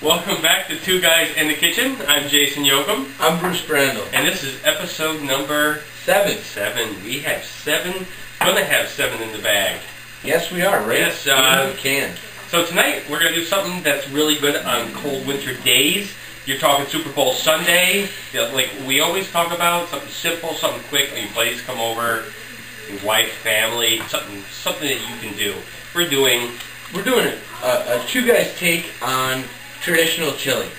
Welcome back to Two Guys in the Kitchen. I'm Jason Yoakum. I'm Bruce Brandel. And this is episode number 7. We have 7. Gonna have 7 in the bag. Yes, we are, right? Yes, we can. So tonight we're gonna do something that's really good on cold winter days. You're talking Super Bowl Sunday, like we always talk about, something simple, something quick. Your buddies come over, your wife, family, something that you can do. We're doing a Two Guys take on traditional chili.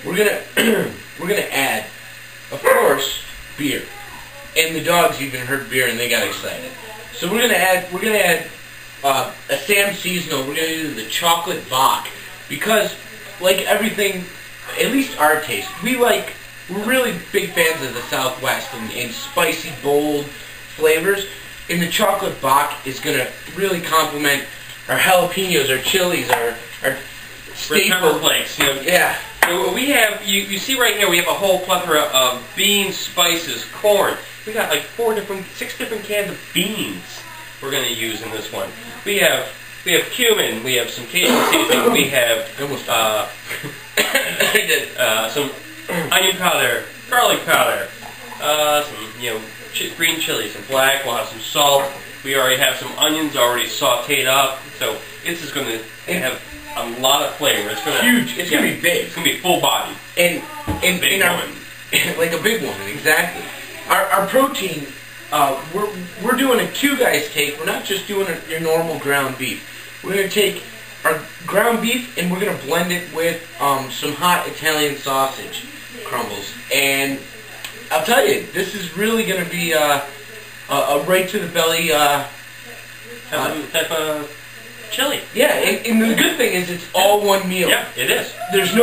We're gonna add, of course, beer. And the dogs even heard beer and they got excited. So we're gonna add a Sam Seasonal. We're gonna do the chocolate Bach because, like everything, at least our taste, we're really big fans of the Southwest and spicy, bold flavors. And the chocolate Bach is gonna really complement our jalapenos, our chilies, our pepper flakes. You know. Yeah. So we have, you see right here, we have a whole plethora of beans, spices, corn. We got like 6 different cans of beans we're going to use in this one. We have cumin, we have some Cajun seasoning, we have some onion powder, garlic powder, some green chilies, some black. We'll have some salt. We already have some onions already sautéed up. So this is going to have a lot of flavor. It's going to huge. It's going to be big. It's going to be full body. And big woman. Like a big one, exactly. Our protein, we're doing a Two Guys take. We're not just doing your normal ground beef. We're going to take our ground beef and we're going to blend it with some hot Italian sausage crumbles. And I'll tell you, this is really going to be a right to the belly type of chili. Yeah, and the good thing is it's all one meal. Yeah, it is. There's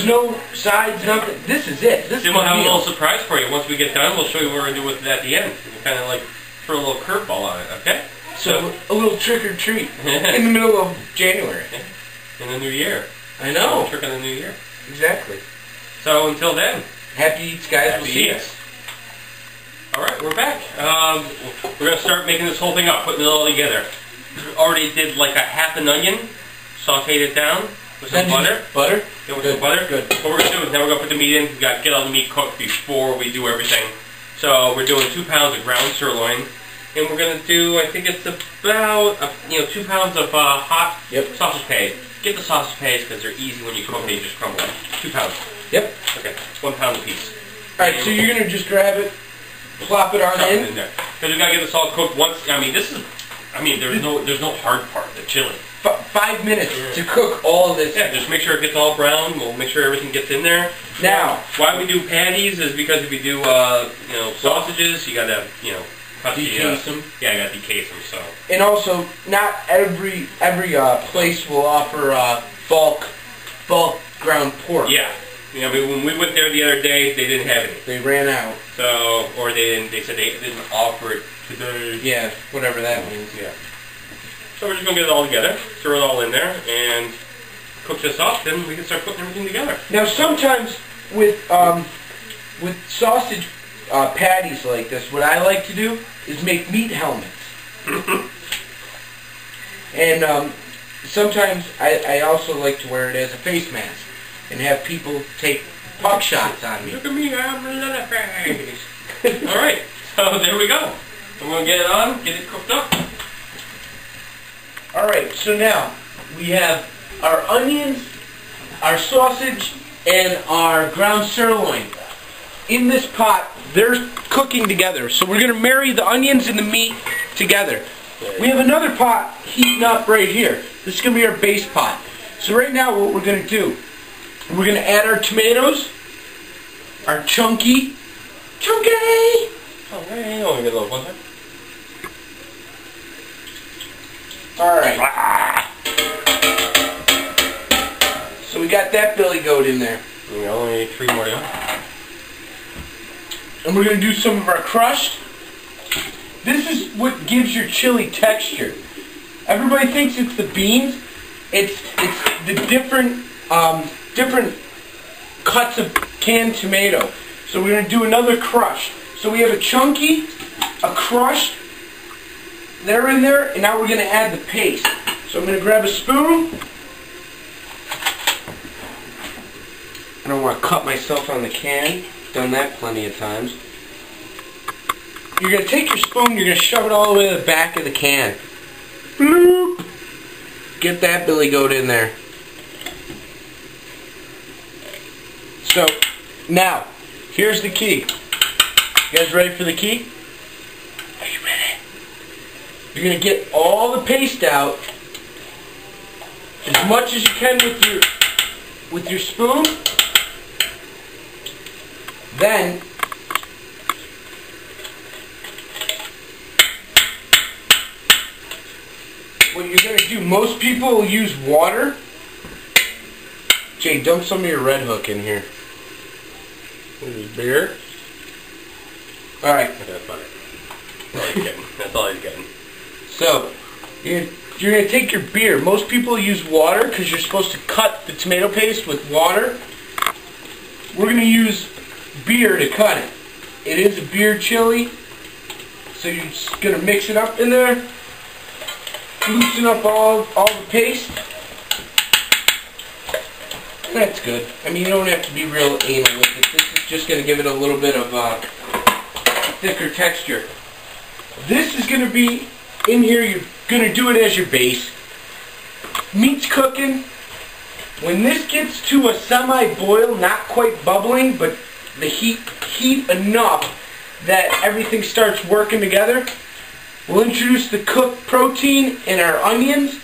no sides, nothing. This is it. This Then we'll have a little surprise for you. Once we get done, we'll show you what we're going to do with it at the end. We'll kind of like throw a little curveball on it, okay? So a little trick or treat in the middle of January. In the new year. I know. Trick in the new year. Exactly. So until then. Happy eats, guys. Happy we'll see eats. Alright, we're back. We're going to start making this whole thing up, putting it all together. Already did like a half an onion, sauteed it down with some butter. Butter? Yeah, with some butter. Good. What we're going to do is now we're going to put the meat in. We've got to get all the meat cooked before we do everything. So we're doing 2 pounds of ground sirloin. And we're going to do, I think it's about 2 pounds of hot sausage paste. Get the sausage paste because they're easy when you cook. They just crumble up. 2 pounds. Yep. Okay, 1 pound a piece. Alright, so you're going to just grab it, plop it on in there. Because we've got to get this all cooked once. There's no hard part, the chili. 5 minutes to cook all of this. Yeah, just make sure it gets all brown. We'll make sure everything gets in there. Now, why we do patties is because if you do sausages, you got to decase them. Yeah, I got to decase them. So. And also, not every place will offer bulk ground pork. Yeah. When we went there the other day, they didn't have any. They ran out. So, or they said they didn't offer it today. Yeah, whatever that means. Yeah. So we're just going to get it all together, throw it all in there, and cook this up, then we can start putting everything together. Now sometimes with sausage patties like this, what I like to do is make meat helmets. And sometimes I also like to wear it as a face mask and have people take puck shots on me. Look at me, I'm Leatherface. Alright, so there we go. I'm going to get it on, get it cooked up. Alright, so now we have our onions, our sausage, and our ground sirloin. In this pot, they're cooking together. So we're going to marry the onions and the meat together. We have another pot heating up right here. This is going to be our base pot. So right now what we're going to do, we're going to add our tomatoes, our chunky. Oh, hang on, get a little one time. Alright. So we got that billy goat in there. We only need 3 more, yeah? And we're going to do some of our crushed. This is what gives your chili texture. Everybody thinks it's the beans. It's the different cuts of canned tomato. So we're going to do another crush. So we have a chunky, a crushed, they're in there, and now we're going to add the paste. So I'm going to grab a spoon. don't want to cut myself on the can. Done that plenty of times. You're going to take your spoon, you're going to shove it all the way to the back of the can. Bloop! Get that billy goat in there. So, now, here's the key. You guys ready for the key? Are you ready? You're going to get all the paste out as much as you can with your spoon. Then what you're going to do, most people will use water. Jay, dump some of your Red Hook in here. Beer. Alright. That's about it. That's all he's getting. That's all he's getting. So, you're going to take your beer. Most people use water because you're supposed to cut the tomato paste with water. We're going to use beer to cut it. It is a beer chili. So you're just going to mix it up in there. Loosen up all the paste. That's good. I mean, you don't have to be real anal with it. This is just going to give it a little bit of thicker texture. This is going to be in here. You're going to do it as your base. Meat's cooking. When this gets to a semi-boil, not quite bubbling, but the heat enough that everything starts working together, we'll introduce the cooked protein and our onions.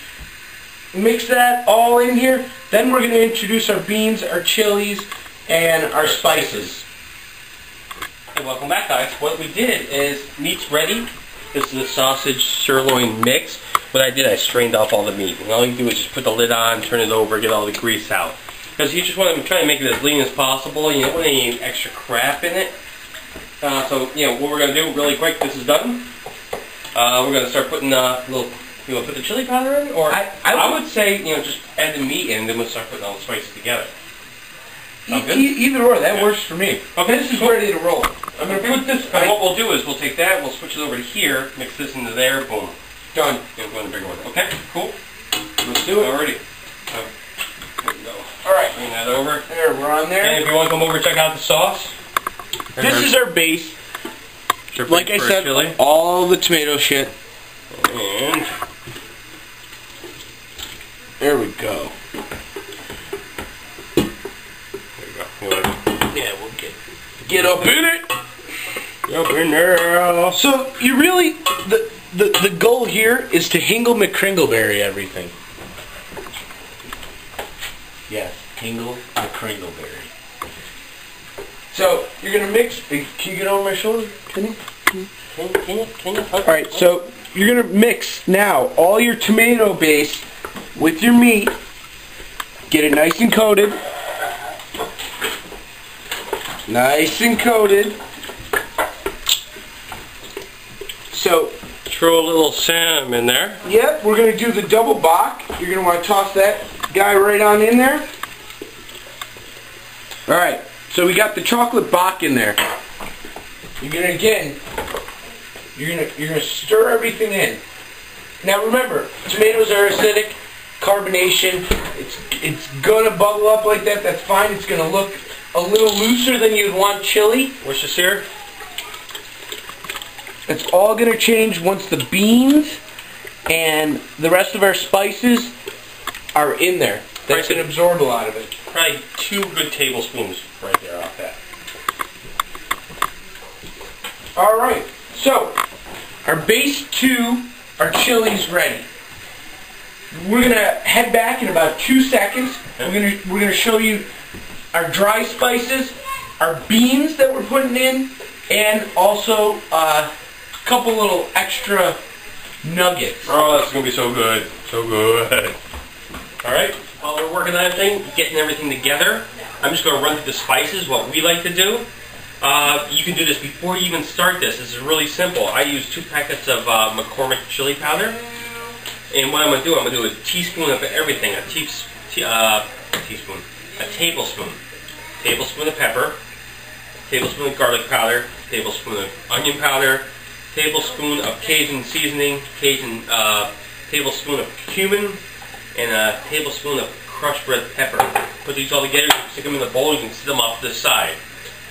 Mix that all in here. Then we're going to introduce our beans, our chilies, and our spices. Hey, welcome back, guys. What we did is, meat's ready. This is a sausage sirloin mix. What I did, I strained off all the meat. And all you do is just put the lid on, turn it over, get all the grease out. Because you just want to try to make it as lean as possible. You don't want any extra crap in it. So, you know, what we're going to do really quick, this is done. We're going to start putting little... You want to put the chili powder in? Or I would say, you know, just add the meat in, and then we'll start putting all the spices together. Either or, that works for me. Okay, this is ready to roll. I'm going to put this, and what we'll do is we'll take that, we'll switch it over to here, mix this into there, boom. Done. You'll go in the bigger one. Okay, cool. Let's do it. Alrighty. So, there we go. Alright. Bring that over. There, we're on there. And if you want to come over and check out the sauce. This is our base. Like I said, chili. all the tomato shit. And there we go. there you go. Yeah, we'll get up in it. Up in there. So you really the goal here is to Hingle McCringleberry everything. Yes, Hingle McCringleberry. So you're gonna mix. Can you get over my shoulder? Can you? All right. So you're gonna mix now all your tomato base with your meat. Get it nice and coated. Nice and coated. So throw a little Sam in there. Yep, we're going to do the double bach. You're going to want to toss that guy right on in there. Alright, so we got the chocolate bach in there. You're going to, you're going to stir everything in. Now remember, tomatoes are acidic, carbonation. It's going to bubble up like that. That's fine. It's going to look a little looser than you'd want chili. What's this here? It's all going to change once the beans and the rest of our spices are in there. That's going to absorb a lot of it. Probably 2 good tablespoons right there off that. Alright, so our base 2, our chili's ready. We're going to head back in about 2 seconds. We're going to show you our dry spices, our beans that we're putting in, and also a couple little extra nuggets. Oh, that's going to be so good. So good. Alright, while we're working on everything, getting everything together, I'm just going to run through the spices, what we like to do. You can do this before you even start this. This is really simple. I use 2 packets of McCormick chili powder. And what I'm going to do, I'm going to do a teaspoon of everything. A tablespoon. Tablespoon of pepper. Tablespoon of garlic powder. Tablespoon of onion powder. Tablespoon of Cajun seasoning. Tablespoon of cumin. And a tablespoon of crushed red pepper. Put these all together, you can stick them in the bowl, you can sit them off to the side.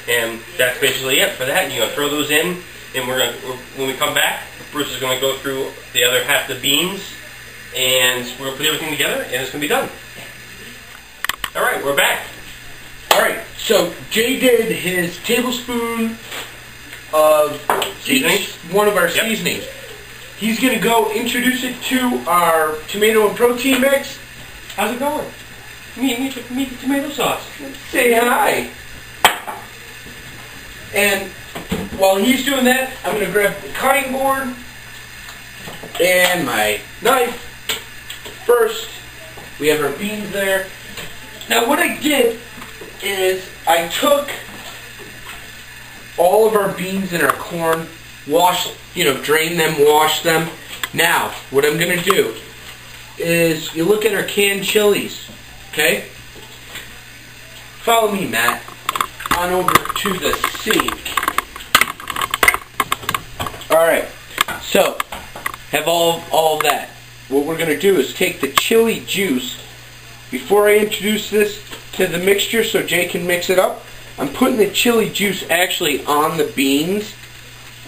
And that's basically it for that. You're going to throw those in, and when we come back, Bruce is going to go through the other half of the beans, and we're going to put everything together, and it's going to be done. Alright, we're back. Alright, so Jay did his tablespoon of Seasonings? one of our seasonings. He's going to go introduce it to our tomato and protein mix. How's it going? Meet the tomato sauce. Say hi. And while he's doing that, I'm going to grab the cutting board and my knife. First, we have our beans there. Now what I did is I took all of our beans and our corn, drain them, wash them. Now, what I'm going to do is, you look at our canned chilies, okay? Follow me, Matt, on over to the sink. Alright, so, have all of that. What we're going to do is take the chili juice. Before I introduce this to the mixture so Jay can mix it up, I'm putting the chili juice actually on the beans.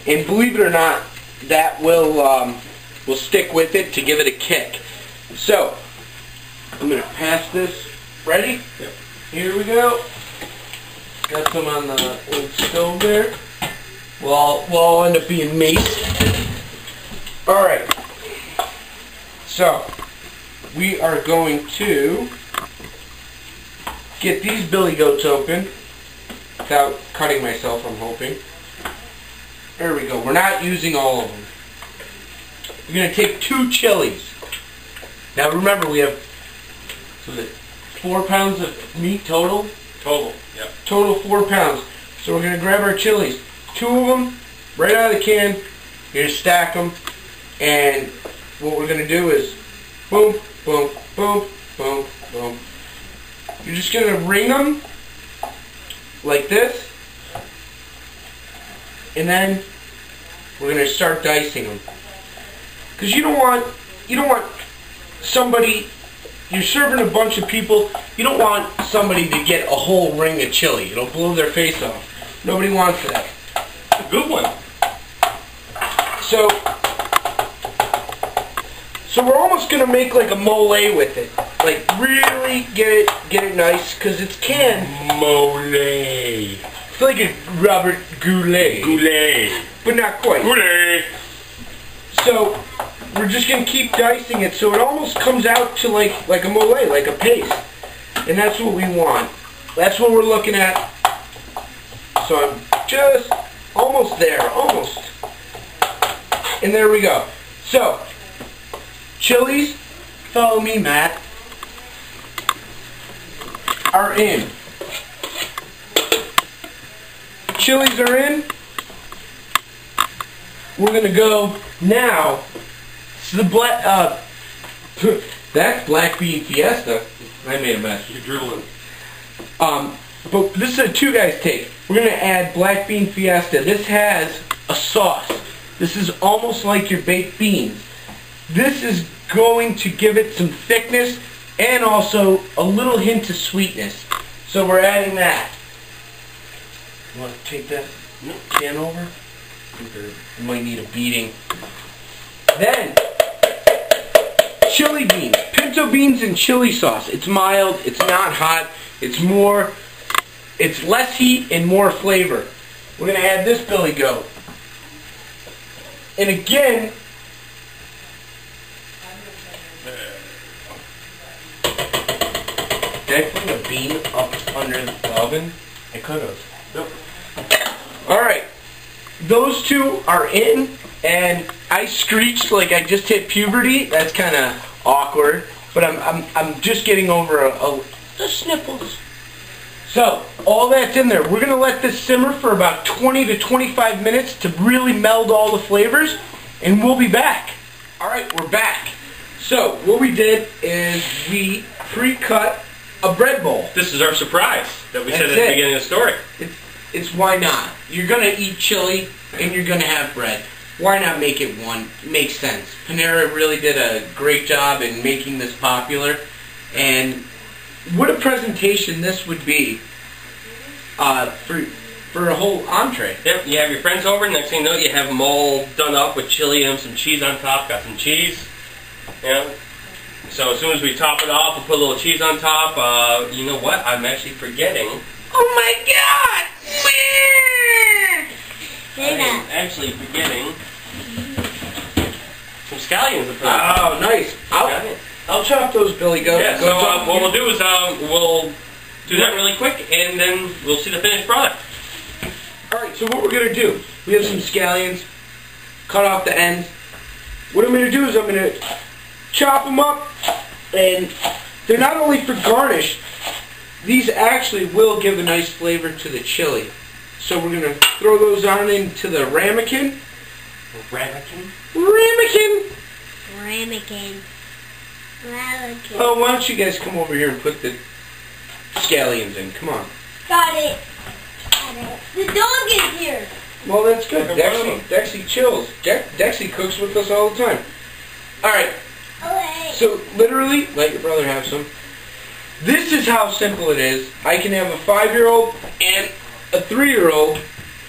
And believe it or not, that will stick with it to give it a kick. So, I'm going to pass this. Ready? Yep. Here we go. Got some on the old stove there. We'll all end up being maced. Alright. So, we are going to get these billy goats open without cutting myself, I'm hoping. There we go. We're not using all of them. We're going to take 2 chilies. Now remember, we have 4 pounds of meat total? Total, yep. Total 4 pounds. So we're going to grab our chilies. 2 of them, right out of the can. You're going to stack them. And what we're going to do is boom, boom, boom, boom, boom. You're just going to ring them like this. And then we're going to start dicing them. Because you don't want somebody, you're serving a bunch of people, you don't want somebody to get a whole ring of chili. It'll blow their face off. Nobody wants that. A good one. So we're almost going to make like a mole with it. Like really get it nice, because it's canned. Mole. It's like a Robert Goulet. Goulet. But not quite. Goulet. So we're just going to keep dicing it so it almost comes out to like a mole, like a paste. And that's what we want. That's what we're looking at. So I'm just almost there, almost. And there we go. So, chilies, follow me, Matt, are in. Chilies are in. We're going to go now to the black, that's black bean fiesta. I made a mess. You're dribbling. But this is a 2 guys take. We're going to add black bean fiesta. This has a sauce. This is almost like your baked beans. This is going to give it some thickness and also a little hint of sweetness. So we're adding that. You want to take that can over? You might need a beating. Then, chili beans. Pinto beans and chili sauce. It's mild, it's not hot, it's less heat and more flavor. We're going to add this billy goat. And again, did I bring a bean up under the oven? I could have. Nope. Alright, those 2 are in, and I screeched like I just hit puberty. That's kind of awkward, but I'm just getting over the sniffles. So, all that's in there. We're going to let this simmer for about 20 to 25 minutes to really meld all the flavors, and we'll be back. Alright, we're back. So, what we did is we pre-cut a bread bowl. This is our surprise that we said at That's the it. beginning of the story. It's why not? You're going to eat chili, and you're going to have bread. Why not make it one? It makes sense. Panera really did a great job in making this popular, and what a presentation this would be for a whole entree. Yep, you have your friends over, next thing you know, you have them all done up with chili and some cheese on top. Got some cheese. Yeah. So as soon as we top it off, we'll put a little cheese on top. You know what? I'm actually forgetting. Oh my God! I'm actually forgetting some scallions to put on. Oh, nice. I'll chop those, Billy. Go. Yeah, Go so chop what we'll do is we'll do that really quick, and then we'll see the finished product. Alright, so what we're going to do, we have some scallions, cut off the ends. What I'm going to do is I'm going to chop them up, and they're not only for garnish, these actually will give a nice flavor to the chili. So we're going to throw those on into the ramekin. Ramekin? Ramekin! Ramekin. Ramekin. Oh, why don't you guys come over here and put the scallions in? Come on. Got it. The dog is here. Well, that's good. Dexy chills. Dexy cooks with us all the time. Alright. Okay. So, literally, let your brother have some. This is how simple it is. I can have a 5-year-old and a 3-year-old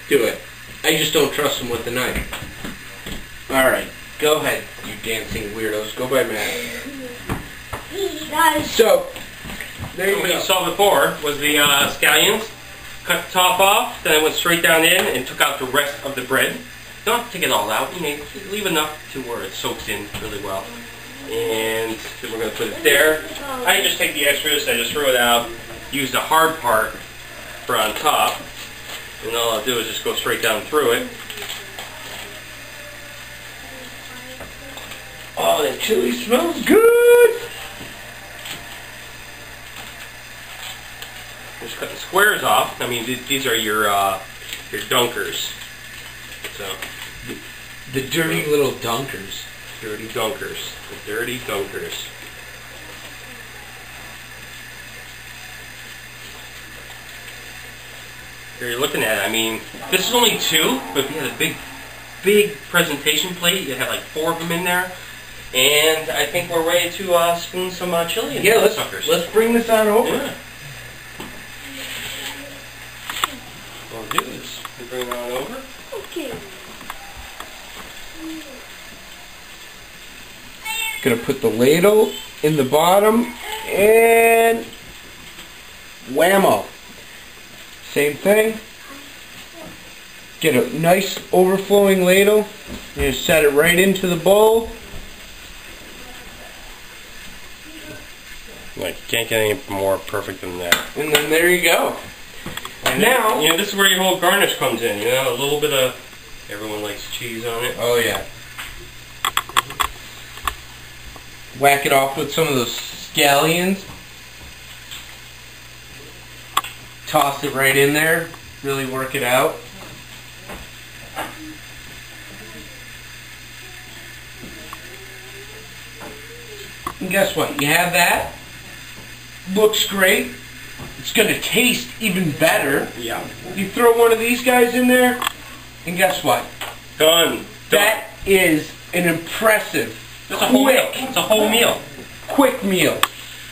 do it. I just don't trust them with the knife. Alright. Go ahead, you dancing weirdos. Go by Matt. So, there you What go. you saw before was the scallions. Cut the top off, then I went straight down in and took out the rest of the bread. Don't have to take it all out, you know, leave enough to where it soaks in really well. And then we're going to put it there. I just take the extras, I just throw it out, use the hard part for on top, and all I'll do is just go straight down through it. Oh, that chili smells good! Just cut the squares off. I mean, these are your dunkers. So, The dirty little dunkers. dirty dunkers. The dirty dunkers. Here you're looking at it. I mean, this is only 2, but if you had a big presentation plate, you'd have like 4 of them in there. And I think we're ready to spoon some chili in Yeah, those suckers. let's bring this on over. Yeah. What we'll do is we bring it on over. Okay. Gonna put the ladle in the bottom and whammo. Same thing. Get a nice overflowing ladle and just set it right into the bowl. Like, can't get any more perfect than that. And then there you go. And now, you know, this is where your whole garnish comes in. You know, a little bit of, everyone likes cheese on it. oh yeah. Whack it off with some of those scallions. Toss it right in there. Really work it out. And guess what? You have that. Looks great. It's going to taste even better. Yeah. You throw one of these guys in there, and guess what? Done. That is an impressive, It's a whole meal. It's a whole meal. quick meal.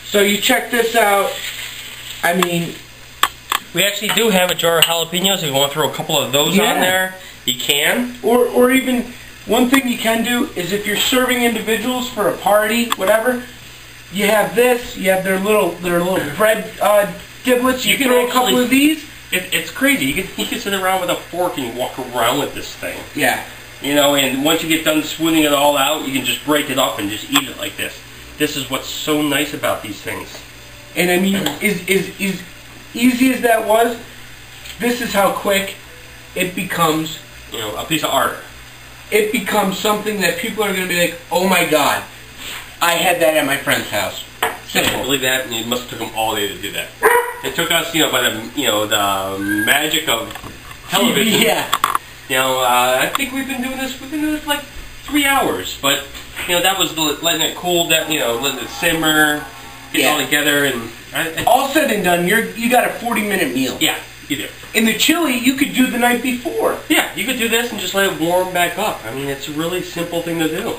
So you check this out. I mean, We actually do have a jar of jalapenos. If you want to throw a couple of those Yeah. on there, you can. or even one thing you can do is if you're serving individuals for a party, whatever, you have this. You have their little bread giblets. You can throw a couple actually- of these. It's crazy. You can sit around with a fork and walk around with this thing. Yeah. You know, and once you get done spooning it all out, you can just break it up and just eat it like this. This is what's so nice about these things. And I mean, is easy as that was, this is how quick it becomes. You know, a piece of art. It becomes something that people are going to be like, oh my God, I had that at my friend's house. I Simple. believe that, and it must have took them all day to do that. It took us, you know, by the magic of television. Yeah. You know, I think we've been doing this for like 3 hours, but you know that was letting it cool down, you know, letting it simmer, get it all together, and All said and done, you got a 40-minute meal. yeah, you do. And the chili, you could do the night before. Yeah, you could do this and just let it warm back up. I mean, it's a really simple thing to do.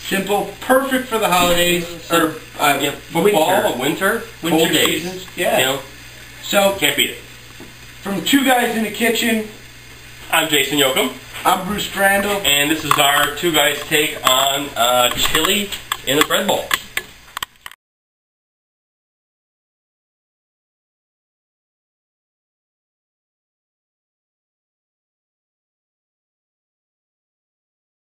Simple, perfect for the holidays or Football, winter, winter cold days. seasons. Yeah. You know, So can't beat it. from two guys in the kitchen, I'm Jason Yoakum, I'm Bruce Crandall. and this is our two guys' take on chili in a bread bowl.